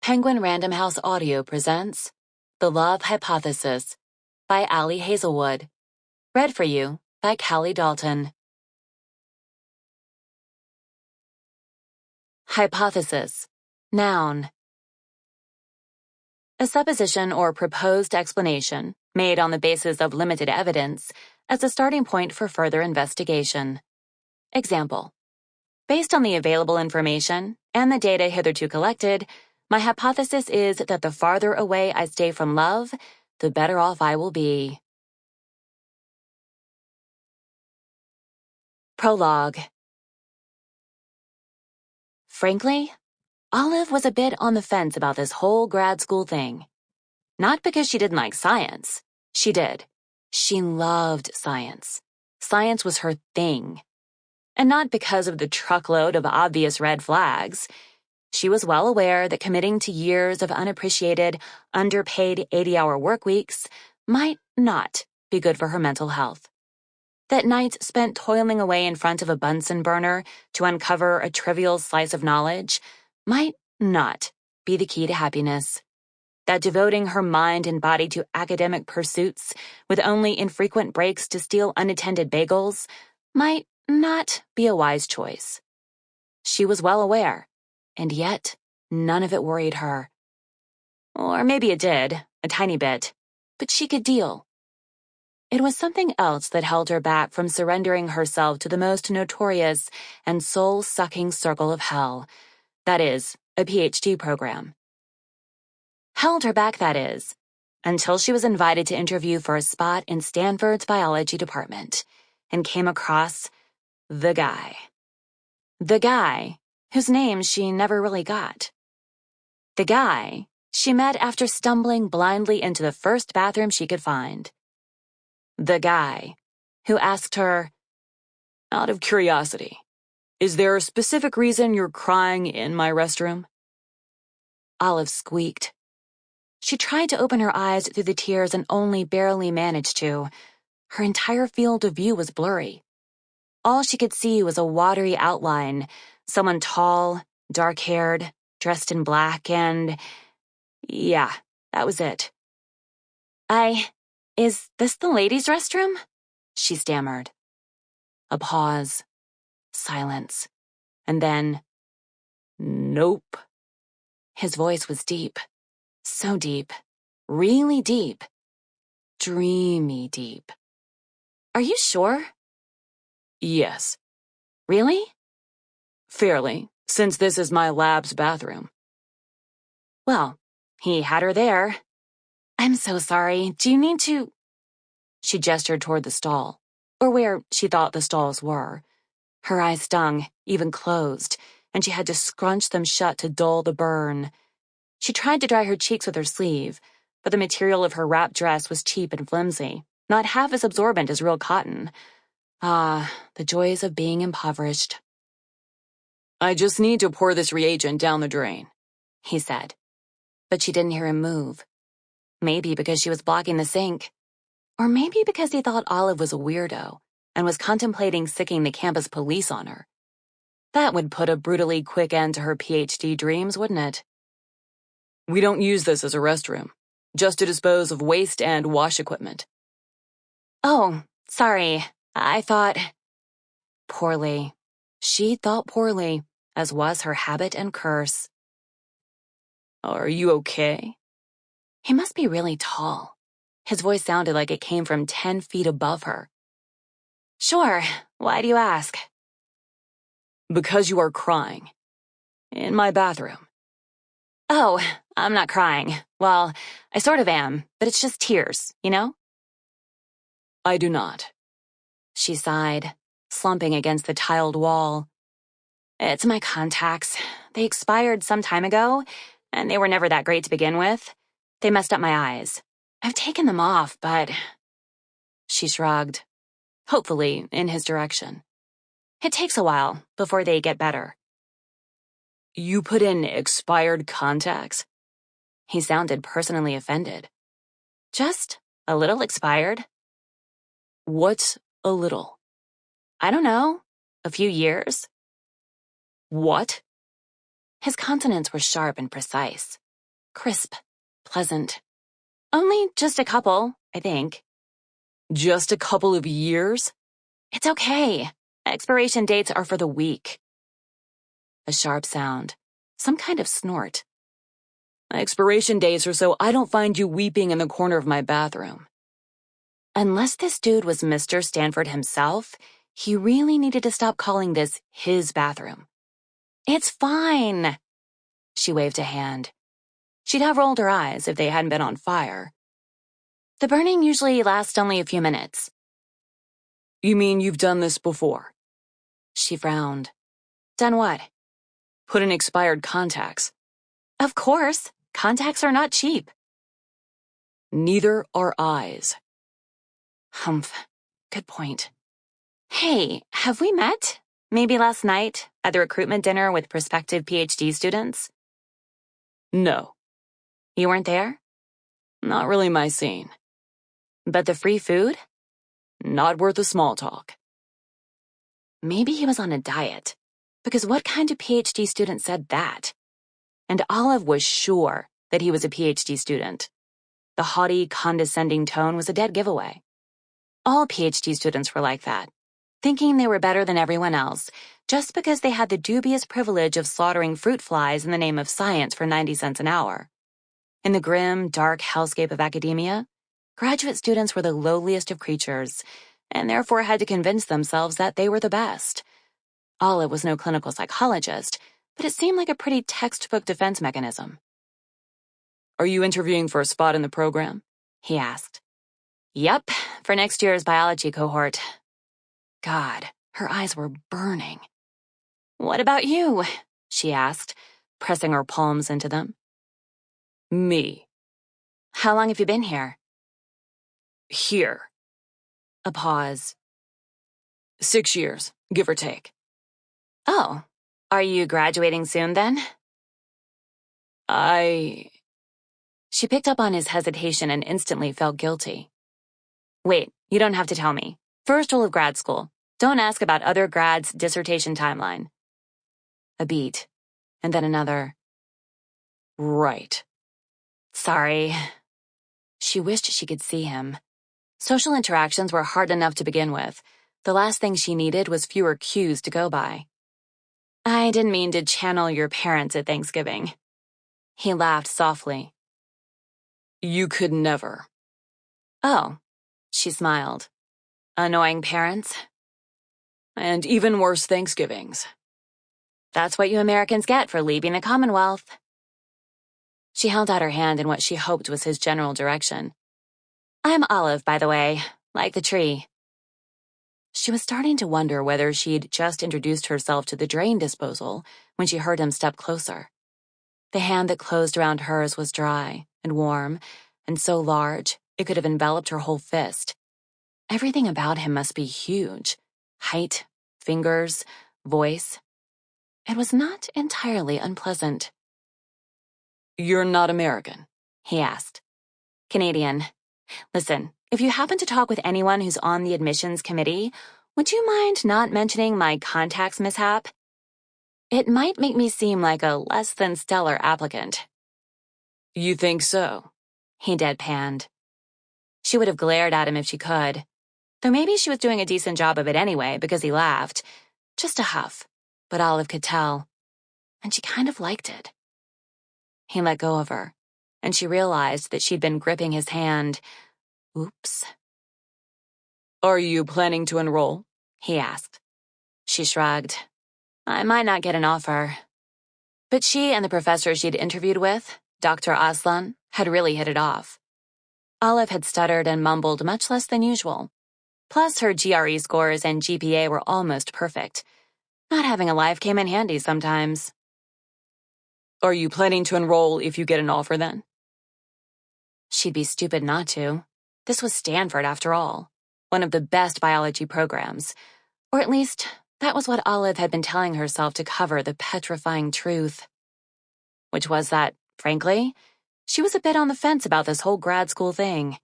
Penguin Random House Audio presents The Love Hypothesis by Hazelwood. Read for you by Callie Dalton. Hypothesis. Noun. A supposition or proposed explanation made on the basis of limited evidence as a starting point for further investigation. Example. Based on the available information and the data hitherto collected, my hypothesis is that the farther away I stay from love, the better off I will be. Prologue. Frankly, Olive was a bit on the fence about this whole grad school thing. Not because she didn't like science. She did. She loved science. Science was her thing. And not because of the truckload of obvious red flags. She was well aware that committing to years of unappreciated, underpaid 80-hour work weeks might not be good for her mental health. That nights spent toiling away in front of a Bunsen burner to uncover a trivial slice of knowledge might not be the key to happiness. That devoting her mind and body to academic pursuits with only infrequent breaks to steal unattended bagels might not be a wise choice. She was well aware, and yet none of it worried her. Or maybe it did, a tiny bit, but she could deal. It was something else that held her back from surrendering herself to the most notorious and soul-sucking circle of hell. That is, a Ph.D. program. Held her back, that is, until she was invited to interview for a spot in Stanford's biology department and came across the guy. The guy whose name she never really got. The guy she met after stumbling blindly into the first bathroom she could find. The guy who asked her, "Out of curiosity, is there a specific reason you're crying in my restroom?" Olive squeaked. She tried to open her eyes through the tears and only barely managed to. Her entire field of view was blurry. All she could see was a watery outline, someone tall, dark-haired, dressed in black, and yeah, that was it. Is this the ladies' restroom?" she stammered. A pause. Silence. And then, "Nope." His voice was deep. So deep. Really deep. Dreamy deep. "Are you sure?" "Yes." "Really?" "Fairly, since this is my lab's bathroom." Well, he had her there. "I'm so sorry. Do you need to—" She gestured toward the stall, or where she thought the stalls were. Her eyes stung, even closed, and she had to scrunch them shut to dull the burn. She tried to dry her cheeks with her sleeve, but the material of her wrap dress was cheap and flimsy, not half as absorbent as real cotton. Ah, the joys of being impoverished. "I just need to pour this reagent down the drain," he said. But she didn't hear him move. Maybe because she was blocking the sink. Or maybe because he thought Olive was a weirdo and was contemplating sicking the campus police on her. That would put a brutally quick end to her Ph.D. dreams, wouldn't it? "We don't use this as a restroom, just to dispose of waste and wash equipment." "Oh, sorry. I thought—" Poorly. She thought poorly, as was her habit and curse. "Are you okay?" He must be really tall. His voice sounded like it came from 10 feet above her. "Sure. Why do you ask?" "Because you are crying. In my bathroom." "Oh, I'm not crying. Well, I sort of am, but it's just tears, you know?" "I do not." She sighed, slumping against the tiled wall. "It's my contacts. They expired some time ago, and they were never that great to begin with. They messed up my eyes. I've taken them off, but—" She shrugged, hopefully in his direction. "It takes a while before they get better." "You put in expired contacts?" He sounded personally offended. "Just a little expired." "What's a little?" "I don't know. A few years." "What?" His consonants were sharp and precise. Crisp. Pleasant. Only just a couple, I think. Just a couple of years? It's okay. Expiration dates are for the weak. A sharp sound. Some kind of snort. Expiration dates are so I don't find you weeping in the corner of my bathroom. Unless this dude was Mr. Stanford himself, he really needed to stop calling this his bathroom. It's fine. She waved a hand. She'd have rolled her eyes if they hadn't been on fire. The burning usually lasts only a few minutes. You mean you've done this before? She frowned. Done what? Put in expired contacts. Of course. Contacts are not cheap. Neither are eyes. Humph. Good point. Hey, have we met? Maybe last night at the recruitment dinner with prospective Ph.D. students? No. You weren't there? Not really my scene. But the free food? Not worth a small talk. Maybe he was on a diet. Because what kind of Ph.D. student said that? And Olive was sure that he was a Ph.D. student. The haughty, condescending tone was a dead giveaway. All Ph.D. students were like that, thinking they were better than everyone else, just because they had the dubious privilege of slaughtering fruit flies in the name of science for 90 cents an hour. In the grim, dark hellscape of academia, graduate students were the lowliest of creatures, and therefore had to convince themselves that they were the best. Olive was no clinical psychologist, but it seemed like a pretty textbook defense mechanism. Are you interviewing for a spot in the program? He asked. Yep, for next year's biology cohort. God, her eyes were burning. What about you? She asked, pressing her palms into them. Me. How long have you been here? Here. A pause. 6 years, give or take. Oh, are you graduating soon then? She picked up on his hesitation and instantly felt guilty. Wait, you don't have to tell me. First rule of grad school. Don't ask about other grads' dissertation timeline. A beat, and then another. Right. Sorry. She wished she could see him. Social interactions were hard enough to begin with. The last thing she needed was fewer cues to go by. I didn't mean to channel your parents at Thanksgiving. He laughed softly. You could never. Oh, she smiled. Annoying parents? And even worse Thanksgivings. That's what you Americans get for leaving the Commonwealth. She held out her hand in what she hoped was his general direction. I'm Olive, by the way, like the tree. She was starting to wonder whether she'd just introduced herself to the drain disposal when she heard him step closer. The hand that closed around hers was dry and warm, and so large it could have enveloped her whole fist. Everything about him must be huge. Height, fingers, voice. It was not entirely unpleasant. You're not American? He asked. Canadian. Listen, if you happen to talk with anyone who's on the admissions committee, would you mind not mentioning my contacts mishap? It might make me seem like a less than stellar applicant. You think so? He deadpanned. She would have glared at him if she could. Though maybe she was doing a decent job of it anyway because he laughed. Just a huff, but Olive could tell. And she kind of liked it. He let go of her, and she realized that she'd been gripping his hand. Oops. Are you planning to enroll? He asked. She shrugged. I might not get an offer. But she and the professor she'd interviewed with, Dr. Aslan, had really hit it off. Olive had stuttered and mumbled much less than usual. Plus, her GRE scores and GPA were almost perfect. Not having a life came in handy sometimes. Are you planning to enroll if you get an offer then? She'd be stupid not to. This was Stanford, after all. One of the best biology programs. Or at least, that was what Olive had been telling herself to cover the petrifying truth. Which was that, frankly, she was a bit on the fence about this whole grad school thing.